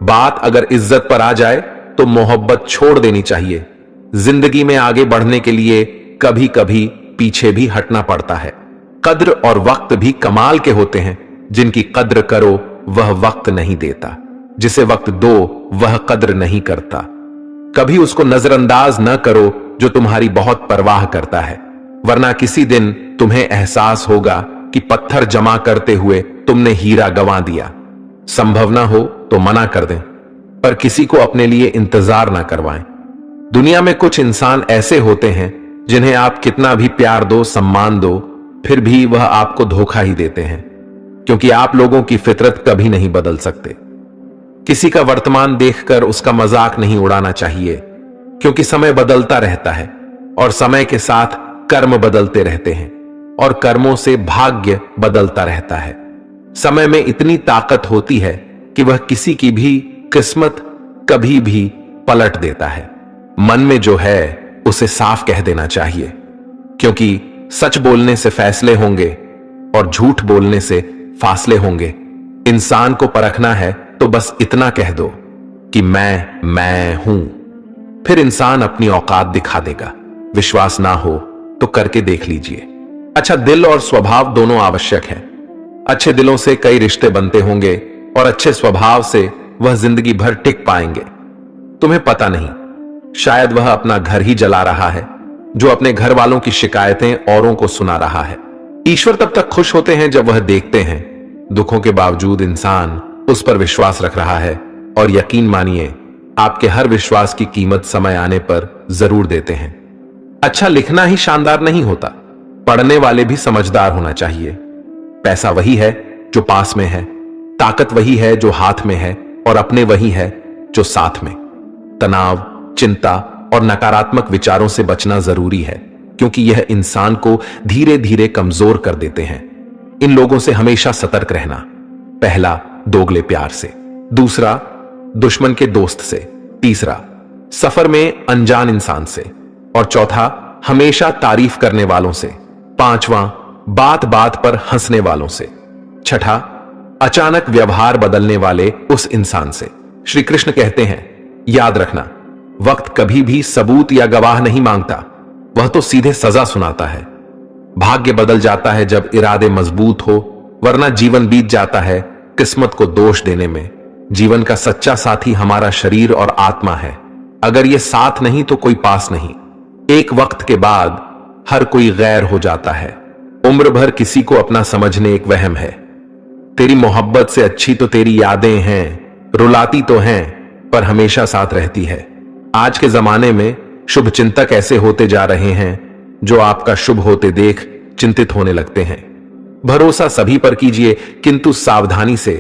बात अगर इज्जत पर आ जाए तो मोहब्बत छोड़ देनी चाहिए। जिंदगी में आगे बढ़ने के लिए कभी कभी पीछे भी हटना पड़ता है। कद्र और वक्त भी कमाल के होते हैं। जिनकी कद्र करो वह वक्त नहीं देता, जिसे वक्त दो वह कद्र नहीं करता। कभी उसको नजरअंदाज न करो जो तुम्हारी बहुत परवाह करता है, वरना किसी दिन तुम्हें एहसास होगा कि पत्थर जमा करते हुए तुमने हीरा गंवा दिया। संभव ना हो तो मना कर दें, पर किसी को अपने लिए इंतजार ना करवाएं। दुनिया में कुछ इंसान ऐसे होते हैं जिन्हें आप कितना भी प्यार दो, सम्मान दो, फिर भी वह आपको धोखा ही देते हैं, क्योंकि आप लोगों की फितरत कभी नहीं बदल सकते। किसी का वर्तमान देखकर उसका मजाक नहीं उड़ाना चाहिए, क्योंकि समय बदलता रहता है और समय के साथ कर्म बदलते रहते हैं और कर्मों से भाग्य बदलता रहता है। समय में इतनी ताकत होती है कि वह किसी की भी किस्मत कभी भी पलट देता है। मन में जो है उसे साफ कह देना चाहिए, क्योंकि सच बोलने से फैसले होंगे और झूठ बोलने से फासले होंगे। इंसान को परखना है तो बस इतना कह दो कि मैं हूं, फिर इंसान अपनी औकात दिखा देगा। विश्वास ना हो तो करके देख लीजिए। अच्छा दिल और स्वभाव दोनों आवश्यक है। अच्छे दिलों से कई रिश्ते बनते होंगे और अच्छे स्वभाव से वह जिंदगी भर टिक पाएंगे। तुम्हें पता नहीं, शायद वह अपना घर ही जला रहा है जो अपने घर वालों की शिकायतें औरों को सुना रहा है। ईश्वर तब तक खुश होते हैं जब वह देखते हैं दुखों के बावजूद इंसान उस पर विश्वास रख रहा है, और यकीन मानिए आपके हर विश्वास की कीमत समय आने पर जरूर देते हैं। अच्छा लिखना ही शानदार नहीं होता, पढ़ने वाले भी समझदार होना चाहिए। पैसा वही है जो पास में है, ताकत वही है जो हाथ में है, और अपने वही है जो साथ में। तनाव, चिंता और नकारात्मक विचारों से बचना जरूरी है, क्योंकि यह इंसान को धीरे धीरे कमजोर कर देते हैं। इन लोगों से हमेशा सतर्क रहना। पहला, दोगले प्यार से। दूसरा, दुश्मन के दोस्त से। तीसरा, सफर में अनजान इंसान से। और चौथा, हमेशा तारीफ करने वालों से। पांचवां, बात बात पर हंसने वालों से। छठा, अचानक व्यवहार बदलने वाले उस इंसान से। श्री कृष्ण कहते हैं, याद रखना, वक्त कभी भी सबूत या गवाह नहीं मांगता, वह तो सीधे सजा सुनाता है। भाग्य बदल जाता है जब इरादे मजबूत हो, वरना जीवन बीत जाता है किस्मत को दोष देने में। जीवन का सच्चा साथी हमारा शरीर और आत्मा है। अगर यह साथ नहीं तो कोई पास नहीं। एक वक्त के बाद हर कोई गैर हो जाता है। उम्र भर किसी को अपना समझने एक वहम है। तेरी मोहब्बत से अच्छी तो तेरी यादें हैं, रुलाती तो हैं पर हमेशा साथ रहती है। आज के जमाने में शुभ चिंतक ऐसे होते जा रहे हैं जो आपका शुभ होते देख चिंतित होने लगते हैं। भरोसा सभी पर कीजिए, किंतु सावधानी से,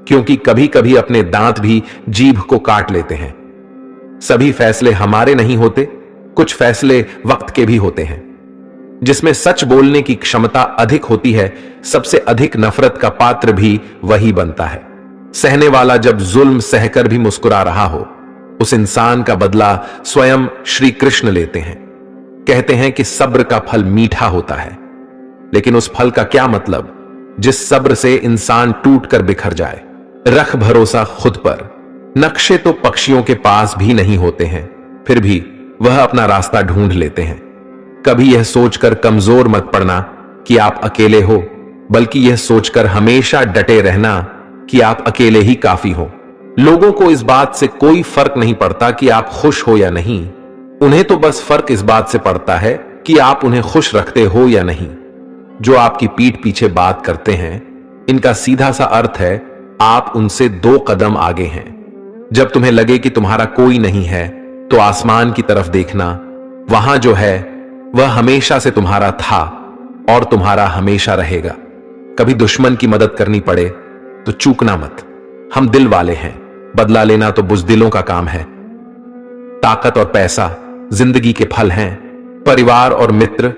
क्योंकि कभी कभी अपने दांत भी जीभ को काट लेते हैं। सभी फैसले हमारे नहीं होते, कुछ फैसले वक्त के भी होते हैं। जिसमें सच बोलने की क्षमता अधिक होती है, सबसे अधिक नफरत का पात्र भी वही बनता है। सहने वाला जब जुल्म सहकर भी मुस्कुरा रहा हो, उस इंसान का बदला स्वयं श्री कृष्ण लेते हैं। कहते हैं कि सब्र का फल मीठा होता है, लेकिन उस फल का क्या मतलब जिस सब्र से इंसान टूट कर बिखर जाए। रख भरोसा खुद पर। नक्शे तो पक्षियों के पास भी नहीं होते हैं, फिर भी वह अपना रास्ता ढूंढ लेते हैं। कभी यह सोचकर कमजोर मत पड़ना कि आप अकेले हो, बल्कि यह सोचकर हमेशा डटे रहना कि आप अकेले ही काफी हो। लोगों को इस बात से कोई फर्क नहीं पड़ता कि आप खुश हो या नहीं। उन्हें तो बस फर्क इस बात से पड़ता है कि आप उन्हें खुश रखते हो या नहीं। जो आपकी पीठ पीछे बात करते हैं, इनका सीधा सा अर्थ है आप उनसे 2 कदम आगे हैं। जब तुम्हें लगे कि तुम्हारा कोई नहीं है, तो आसमान की तरफ देखना। वहां जो है वह हमेशा से तुम्हारा था और तुम्हारा हमेशा रहेगा। कभी दुश्मन की मदद करनी पड़े तो चूकना मत। हम दिल वाले हैं, बदला लेना तो बुज़दिलों का काम है। ताकत और पैसा जिंदगी के फल हैं, परिवार और मित्र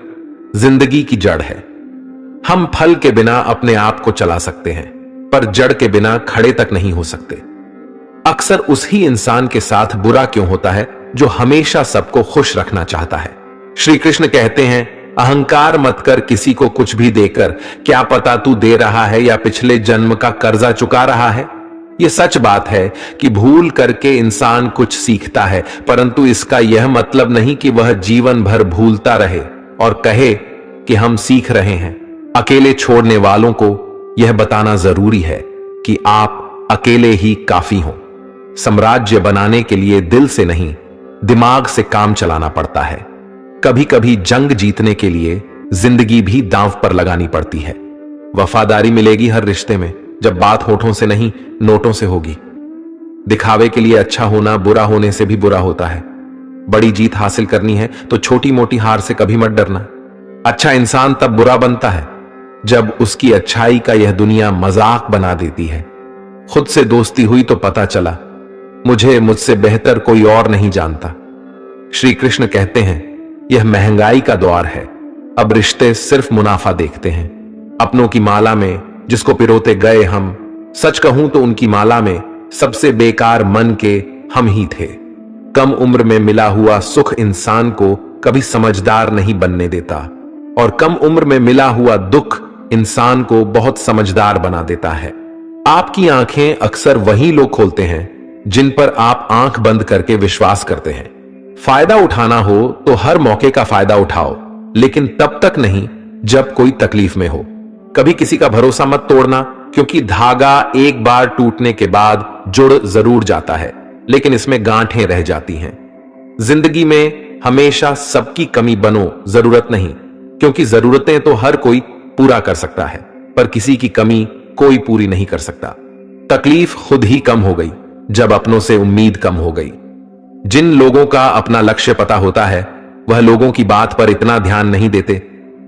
जिंदगी की जड़ है। हम फल के बिना अपने आप को चला सकते हैं, पर जड़ के बिना खड़े तक नहीं हो सकते। अक्सर उस ही इंसान के साथ बुरा क्यों होता है जो हमेशा सबको खुश रखना चाहता है। श्री कृष्ण कहते हैं, अहंकार मत कर किसी को कुछ भी देकर, क्या पता तू दे रहा है या पिछले जन्म का कर्जा चुका रहा है। यह सच बात है कि भूल करके इंसान कुछ सीखता है, परंतु इसका यह मतलब नहीं कि वह जीवन भर भूलता रहे और कहे कि हम सीख रहे हैं। अकेले छोड़ने वालों को यह बताना जरूरी है कि आप अकेले ही काफी हो। साम्राज्य बनाने के लिए दिल से नहीं, दिमाग से काम चलाना पड़ता है। कभी कभी जंग जीतने के लिए जिंदगी भी दांव पर लगानी पड़ती है। वफादारी मिलेगी हर रिश्ते में, जब बात होठों से नहीं नोटों से होगी। दिखावे के लिए अच्छा होना बुरा होने से भी बुरा होता है। बड़ी जीत हासिल करनी है तो छोटी मोटी हार से कभी मत डरना। अच्छा इंसान तब बुरा बनता है जब उसकी अच्छाई का यह दुनिया मजाक बना देती है। खुद से दोस्ती हुई तो पता चला मुझे मुझसे बेहतर कोई और नहीं जानता। श्री कृष्ण कहते हैं, यह महंगाई का दौर है, अब रिश्ते सिर्फ मुनाफा देखते हैं। अपनों की माला में जिसको पिरोते गए हम, सच कहूं तो उनकी माला में सबसे बेकार मन के हम ही थे। कम उम्र में मिला हुआ सुख इंसान को कभी समझदार नहीं बनने देता और कम उम्र में मिला हुआ दुख इंसान को बहुत समझदार बना देता है। आपकी आंखें अक्सर वही लोग खोलते हैं जिन पर आप आंख बंद करके विश्वास करते हैं। फायदा उठाना हो तो हर मौके का फायदा उठाओ, लेकिन तब तक नहीं जब कोई तकलीफ में हो। कभी किसी का भरोसा मत तोड़ना, क्योंकि धागा एक बार टूटने के बाद जुड़ जरूर जाता है, लेकिन इसमें गांठें रह जाती हैं। जिंदगी में हमेशा सबकी कमी बनो जरूरत नहीं, क्योंकि जरूरतें तो हर कोई पूरा कर सकता है, पर किसी की कमी कोई पूरी नहीं कर सकता। तकलीफ खुद ही कम हो गई जब अपनों से उम्मीद कम हो गई। जिन लोगों का अपना लक्ष्य पता होता है वह लोगों की बात पर इतना ध्यान नहीं देते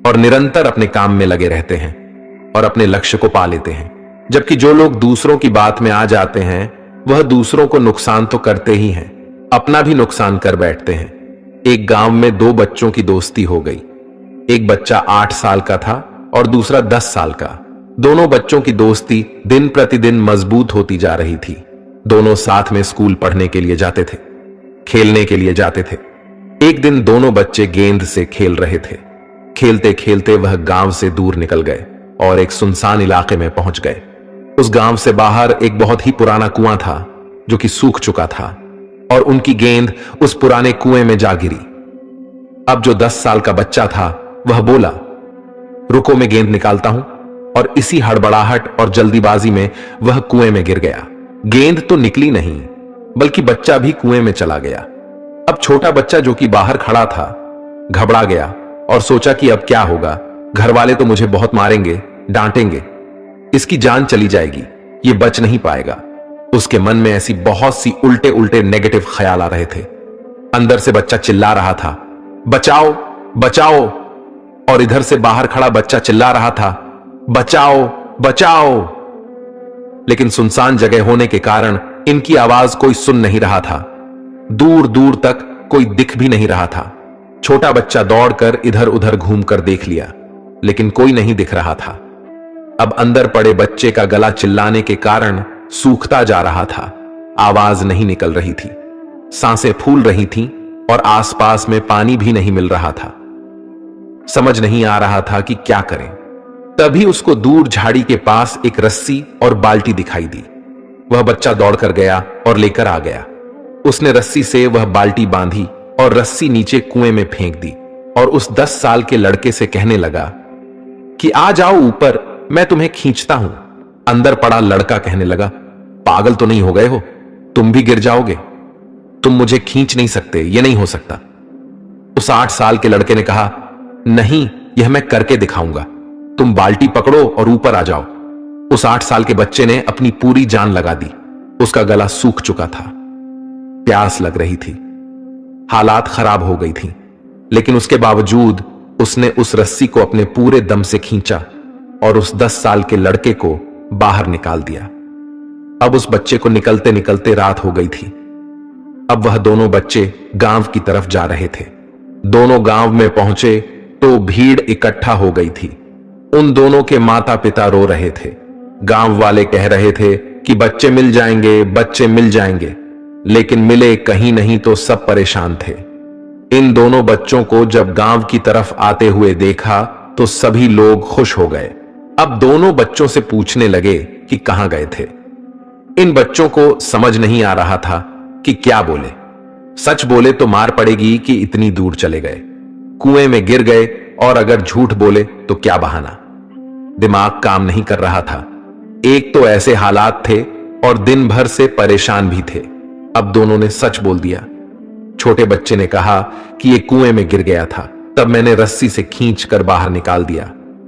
और निरंतर अपने काम में लगे रहते हैं और अपने लक्ष्य को पा लेते हैं। जबकि जो लोग दूसरों की बात में आ जाते हैं वह दूसरों को नुकसान तो करते ही हैं, अपना भी नुकसान कर बैठते हैं। एक गांव में दो बच्चों की दोस्ती हो गई। एक बच्चा 8 साल का था और दूसरा 10 साल का। दोनों बच्चों की दोस्ती दिन प्रतिदिन मजबूत होती जा रही थी। दोनों साथ में स्कूल पढ़ने के लिए जाते थे, खेलने के लिए जाते थे। एक दिन दोनों बच्चे गेंद से खेल रहे थे। खेलते खेलते वह गांव से दूर निकल गए और एक सुनसान इलाके में पहुंच गए। उस गांव से बाहर एक बहुत ही पुराना कुआं था जो कि सूख चुका था और उनकी गेंद उस पुराने कुएं में जा गिरी। अब जो 10 साल का बच्चा था वह बोला, रुको मैं गेंद निकालता हूं, और इसी हड़बड़ाहट और जल्दीबाजी में वह कुएं में गिर गया। गेंद तो निकली नहीं, बल्कि बच्चा भी कुएं में चला गया। अब छोटा बच्चा जो कि बाहर खड़ा था घबरा गया और सोचा कि अब क्या होगा, घर वाले तो मुझे बहुत मारेंगे, डांटेंगे, इसकी जान चली जाएगी, ये बच नहीं पाएगा। उसके मन में ऐसी बहुत सी उल्टे उल्टे नेगेटिव ख्याल आ रहे थे। अंदर से बच्चा चिल्ला रहा था, बचाओ बचाओ, और इधर से बाहर खड़ा बच्चा चिल्ला रहा था, बचाओ बचाओ। लेकिन सुनसान जगह होने के कारण इनकी आवाज कोई सुन नहीं रहा था। दूर दूर तक कोई दिख भी नहीं रहा था। छोटा बच्चा दौड़कर इधर उधर घूमकर देख लिया, लेकिन कोई नहीं दिख रहा था। अब अंदर पड़े बच्चे का गला चिल्लाने के कारण सूखता जा रहा था। आवाज नहीं निकल रही थी, सांसें फूल रही थीं और आसपास में पानी भी नहीं मिल रहा था। समझ नहीं आ रहा था कि क्या करें। तभी उसको दूर झाड़ी के पास एक रस्सी और बाल्टी दिखाई दी। वह बच्चा दौड़कर गया और लेकर आ गया। उसने रस्सी से वह बाल्टी बांधी और रस्सी नीचे कुएं में फेंक दी और उस 10 साल के लड़के से कहने लगा कि आ जाओ ऊपर, मैं तुम्हें खींचता हूं। अंदर पड़ा लड़का कहने लगा, पागल तो नहीं हो गए हो, तुम भी गिर जाओगे, तुम मुझे खींच नहीं सकते, यह नहीं हो सकता। उस 8 साल के लड़के ने कहा, नहीं, यह मैं करके दिखाऊंगा, तुम बाल्टी पकड़ो और ऊपर आ जाओ। उस 8 साल के बच्चे ने अपनी पूरी जान लगा दी। उसका गला सूख चुका था, प्यास लग रही थी, हालात खराब हो गई थी, लेकिन उसके बावजूद उसने उस रस्सी को अपने पूरे दम से खींचा और उस 10 साल के लड़के को बाहर निकाल दिया। अब उस बच्चे को निकलते निकलते रात हो गई थी। अब वह दोनों बच्चे गांव की तरफ जा रहे थे। दोनों गांव में पहुंचे तो भीड़ इकट्ठा हो गई थी। उन दोनों के माता पिता रो रहे थे। गांव वाले कह रहे थे कि बच्चे मिल जाएंगे, बच्चे मिल जाएंगे, लेकिन मिले कहीं नहीं तो सब परेशान थे। इन दोनों बच्चों को जब गांव की तरफ आते हुए देखा तो सभी लोग खुश हो गए। अब दोनों बच्चों से पूछने लगे कि कहां गए थे। इन बच्चों को समझ नहीं आ रहा था कि क्या बोले। सच बोले तो मार पड़ेगी कि इतनी दूर चले गए, कुएं में गिर गए, और अगर झूठ बोले तो क्या बहाना। दिमाग काम नहीं कर रहा था। एक तो ऐसे हालात थे और दिन भर से परेशान भी थे। अब दोनों ने सच बोल दिया। छोटे बच्चे ने कहा कि ये कुएं में गिर गया था, तब मैंने रस्सी से खींचकर बाहर निकाल दिया।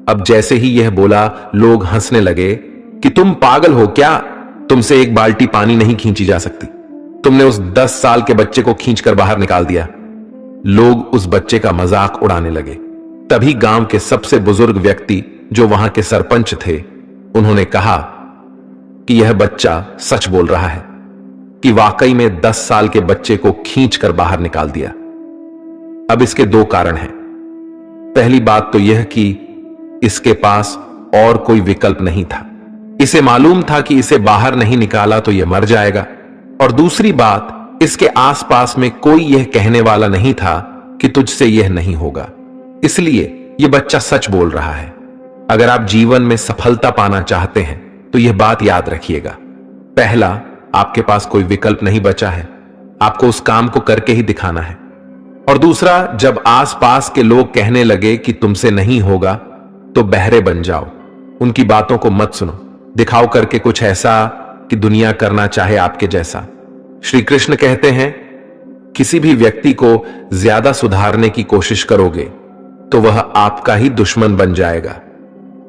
अब जैसे ही यह बोला, लोग हंसने लगे कि तुम पागल हो क्या, तुमसे एक बाल्टी पानी नहीं खींची जा सकती, तुमने उस 10 साल के बच्चे को खींचकर बाहर निकाल दिया। लोग उस बच्चे का मजाक उड़ाने लगे। तभी गांव के सबसे बुजुर्ग व्यक्ति जो वहां के सरपंच थे, उन्होंने कहा कि यह बच्चा सच बोल रहा है कि वाकई में 10 साल के बच्चे को खींचकर बाहर निकाल दिया। अब इसके 2 कारण हैं। पहली बात तो यह कि इसके पास और कोई विकल्प नहीं था। इसे मालूम था कि इसे बाहर नहीं निकाला तो यह मर जाएगा। और दूसरी बात इसके आसपास में कोई यह कहने वाला नहीं था कि तुझसे यह नहीं होगा। इसलिए यह बच्चा सच बोल रहा है। अगर आप जीवन में सफलता पाना चाहते हैं तो यह बात याद रखिएगा। पहला, आपके पास कोई विकल्प नहीं बचा है, आपको उस काम को करके ही दिखाना है। और दूसरा, जब आसपास के लोग कहने लगे कि तुमसे नहीं होगा तो बहरे बन जाओ, उनकी बातों को मत सुनो, दिखाओ करके कुछ ऐसा कि दुनिया करना चाहे आपके जैसा। श्री कृष्ण कहते हैं, किसी भी व्यक्ति को ज्यादा सुधारने की कोशिश करोगे तो वह आपका ही दुश्मन बन जाएगा।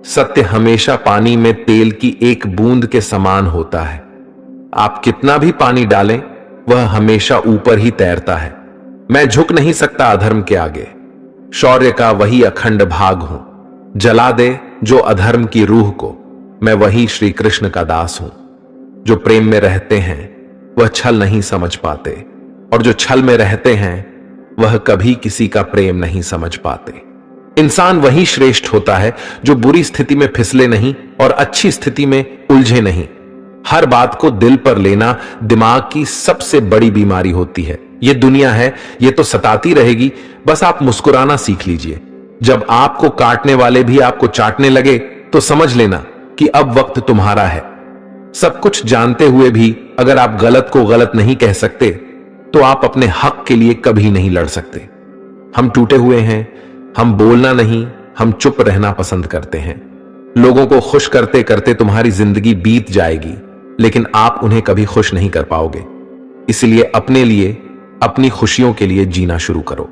सत्य हमेशा पानी में तेल की एक बूंद के समान होता है। आप कितना भी पानी डालें, वह हमेशा ऊपर ही तैरता है। मैं झुक नहीं सकता अधर्म के आगे, शौर्य का वही अखंड भाग हूं। जला दे जो अधर्म की रूह को, मैं वही श्री कृष्ण का दास हूं। जो प्रेम में रहते हैं वह छल नहीं समझ पाते, और जो छल में रहते हैं वह कभी किसी का प्रेम नहीं समझ पाते। इंसान वही श्रेष्ठ होता है जो बुरी स्थिति में फिसले नहीं और अच्छी स्थिति में उलझे नहीं। हर बात को दिल पर लेना दिमाग की सबसे बड़ी बीमारी होती है। यह दुनिया है, यह तो सताती रहेगी, बस आप मुस्कुराना सीख लीजिए। जब आपको काटने वाले भी आपको चाटने लगे तो समझ लेना कि अब वक्त तुम्हारा है। सब कुछ जानते हुए भी अगर आप गलत को गलत नहीं कह सकते तो आप अपने हक के लिए कभी नहीं लड़ सकते। हम टूटे हुए हैं, हम बोलना नहीं, हम चुप रहना पसंद करते हैं। लोगों को खुश करते करते तुम्हारी जिंदगी बीत जाएगी, लेकिन आप उन्हें कभी खुश नहीं कर पाओगे। इसलिए अपने लिए, अपनी खुशियों के लिए जीना शुरू करो।